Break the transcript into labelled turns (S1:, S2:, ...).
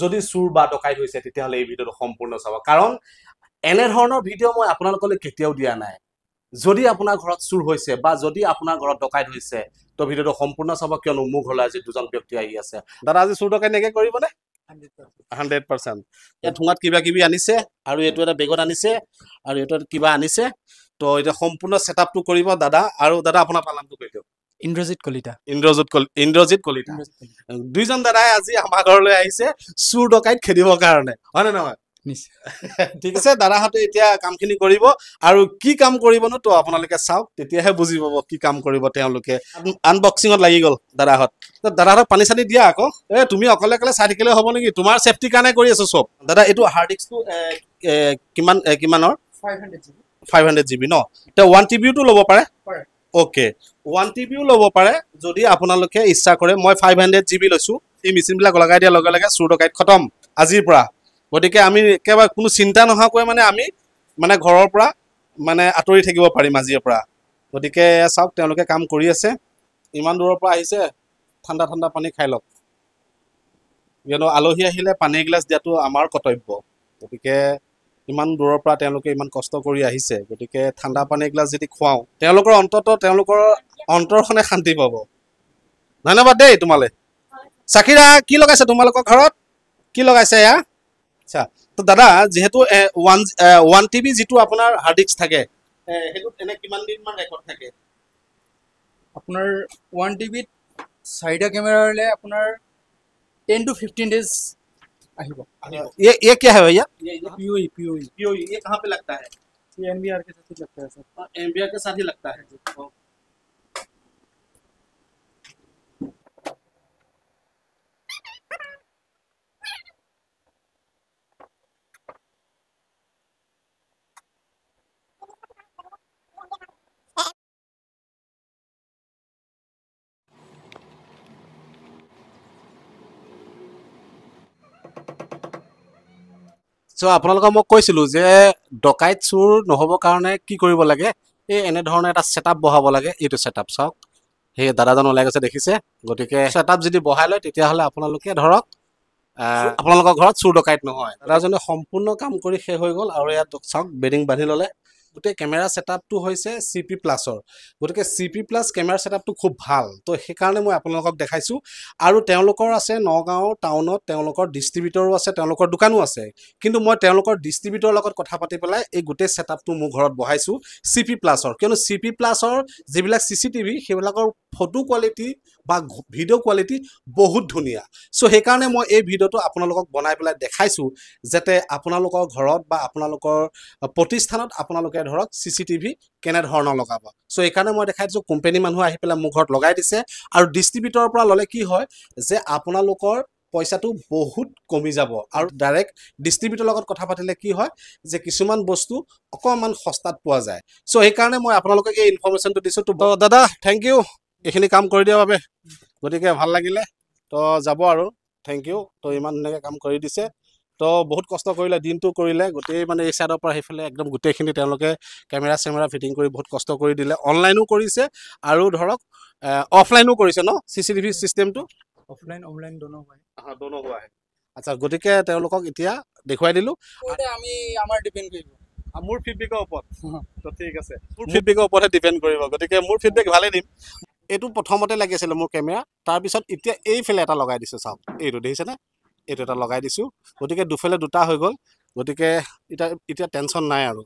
S1: যদি চুৰ বা ডকাইত হৈছে তেতিয়াহ'লে এই ভিডিঅ'টো সম্পূৰ্ণ চাব কাৰণ এনেধৰণৰ ভিডিঅ' মই আপোনালোকলৈ কেতিয়াও দিয়া নাই যদি আপোনাৰ ঘৰত চুৰ হৈছে বা যদি আপোনাৰ ঘৰত ডকাইত হৈছে তো ভিডিঅ'টো সম্পূৰ্ণ চাব কিয়নো মোৰ ঘৰলৈ আজি দুজন ব্যক্তি আহি আছে দাদা আজি চুৰ ডকাইত নেকে কৰিবনে 100% ইয়াত ঠোঙাত কিবা কিবি আনিছে আৰু এইটো এটা বেগত আনিছে আৰু এইটো কিবা আনিছে তো এতিয়া সম্পূৰ্ণ ছেটআপটো কৰিব দাদা আৰু দাদা আপোনাৰ পালামটো কৈ দিয়ক
S2: ইন্দ্ৰজিৎ কলিতা
S1: ইন্দ্ৰজিৎ কলিতা দুইজন দাদাই আজি আমাৰ ঘৰলৈ আহিছে চুৰ ডকাইত খেদিবৰ কাৰণে হয় নে নহয় ঠিক আছে দাদাহঁতে এতিয়া কামখিনি কৰিব আৰু কি কাম কৰিবনো তো আপোনালোকে চাওক তেতিয়াহে বুজি পাব কি কাম কৰিব তেওঁলোকে আনবক্সিঙত লাগি গ'ল দাদাহঁত দাদাহঁতক পানী চানী দিয়া আকৌ তুমি অকলে অকলে চাই থাকিলে হ'ব নেকি তোমাৰ চেফটিৰ কাৰণে কৰি আছো চব দাদা এইটো হাৰ্ড ডিস্কটো কিমানৰ 500 GB ন এতিয়া 1 TBও ল'ব পাৰে অ'কে 1 TBও ল'ব পাৰে যদি আপোনালোকে ইচ্ছা কৰে মই 500 GB লৈছোঁ এই মেচিনবিলাক লগাই দিয়াৰ লগে লগে চুৰ ডকাইত খতম আজিৰ পৰা গতিকে আমি একেবাৰে কোনো চিন্তা নোহোৱাকৈ মানে আমি মানে ঘৰৰ পৰা মানে আঁতৰি থাকিব পাৰিম আজিৰ পৰা গতিকে চাওক তেওঁলোকে কাম কৰি আছে ইমান দূৰৰ পৰা আহিছে ঠাণ্ডা ঠাণ্ডা পানী খাই লওক কিয়নো আলহী আহিলে পানী এগিলাচ দিয়াটো আমাৰ কৰ্তব্য গতিকে ইমান দূৰৰ পৰা তেওঁলোকে ইমান কষ্ট কৰি আহিছে গতিকে ঠাণ্ডা পানী এগিলাচ যদি খুৱাওঁ তেওঁলোকৰ তেওঁলোকৰ অন্তৰখনে শান্তি পাব ধন্যবাদ দেই তোমালৈ চাকিৰা কি লগাইছে তোমালোকৰ ঘৰত কি লগাইছে এয়া আচ্ছা তো দাদা যেহেতু 1 TB যিটো আপোনাৰ হাৰ্ড ডিস্ক থাকে সেইটোত এনে কিমান দিনমান ৰেকৰ্ড থাকে
S2: আপোনাৰ 1 TBত 4টা কেমেৰা হ'লে আপোনাৰ 10 to 15 days আহিব
S1: ये क्या है भैया
S2: POE
S1: ये कहाँ पे लगता है
S2: ये NBR के साथ ही लगता है सर
S1: एमबीआर के साथ ही लगता है চ' আপোনালোকক মই কৈছিলোঁ যে ডকাইত চুৰ নহ'বৰ কাৰণে কি কৰিব লাগে এই এনেধৰণৰ এটা ছেটআপ বহাব লাগে এইটো ছেটআপ চাওক সেই দাদাজন ওলাই গৈছে দেখিছে গতিকে ছেটআপ যদি বহাই লয় তেতিয়াহ'লে আপোনালোকে ধৰক আপোনালোকৰ ঘৰত চুৰ ডকাইত নহয় দাদাজনে সম্পূৰ্ণ কাম কৰি শেষ হৈ গ'ল আৰু ইয়াত চাওক বেডিং বান্ধি ল'লে গোটেই কেমেৰা ছেটআপটো হৈছে CP প্লাছৰ গতিকে CP প্লাছ কেমেৰা ছেটআপটো খুব ভাল তো সেইকাৰণে মই আপোনালোকক দেখাইছোঁ আৰু তেওঁলোকৰ আছে নগাঁও টাউনত তেওঁলোকৰ ডিষ্ট্ৰিবিউটৰো আছে তেওঁলোকৰ দোকানো আছে কিন্তু মই তেওঁলোকৰ ডিষ্ট্ৰিবিউটৰৰ লগত কথা পাতি পেলাই এই গোটেই ছেটআপটো মোৰ ঘৰত বহাইছোঁ CP প্লাছৰ কিয়নো CP প্লাছৰ যিবিলাক CCTV সেইবিলাকৰ ফটো কোৱালিটি বা ভিডিঅ' কোৱালিটি বহুত ধুনীয়া চ' সেইকাৰণে মই এই ভিডিঅ'টো আপোনালোকক বনাই পেলাই দেখাইছোঁ যাতে আপোনালোকৰ ঘৰত বা আপোনালোকৰ প্ৰতিষ্ঠানত আপোনালোকে ধৰক CCTV কেনেধৰণৰ লগাব চ' সেইকাৰণে মই দেখাই দিছোঁ কোম্পানী মানুহ আহি পেলাই মোৰ ঘৰত লগাই দিছে আৰু ডিষ্ট্ৰিবিউটৰৰ পৰা ল'লে কি হয় যে আপোনালোকৰ পইচাটো বহুত কমি যাব আৰু ডাইৰেক্ট ডিষ্ট্ৰিবিউটৰৰ লগত কথা পাতিলে কি হয় যে কিছুমান বস্তু অকণমান সস্তাত পোৱা যায় চ' সেইকাৰণে মই আপোনালোকক এই ইনফৰমেশ্যনটো দিছোঁ তো দাদা থেংক ইউ এইখিনি কাম কৰি দিয়াৰ বাবে গতিকে ভাল লাগিলে তো যাব আৰু থেংক ইউ তো ইমান ধুনীয়াকৈ কাম কৰি দিছে তো বহুত কষ্ট কৰিলে দিনটো কৰিলে গোটেই মানে এই ছাইডৰ পৰা সেইফালে একদম গোটেইখিনি তেওঁলোকে কেমেৰা চেমেৰা ফিটিং কৰি বহুত কষ্ট কৰি দিলে অনলাইনো কৰিছে আৰু ধৰক অফলাইনো কৰিছে ন CCTV চিষ্টেমটো
S2: অফলাইন অনলাইন দোনো হয়
S1: দোনো হোৱা আচ্ছা গতিকে তেওঁলোকক এতিয়া দেখুৱাই দিলোঁ
S2: আমি আমাৰ ডিপেণ্ড কৰিব
S1: মোৰ ফিডবেকৰ ওপৰত তো ঠিক আছে মোৰ ফিডবেকৰ ওপৰতহে ডিপেণ্ড কৰিব গতিকে মোৰ ফিডবেক ভালেই দিম এইটো প্ৰথমতে লাগিছিলে মোৰ কেমেৰা তাৰপিছত এতিয়া এইফালে এটা লগাই দিছোঁ চাওক এইটো দেখিছেনে এইটো এটা লগাই দিছোঁ গতিকে দুফালে দুটা হৈ গ'ল গতিকে এতিয়া টেনশ্যন নাই আৰু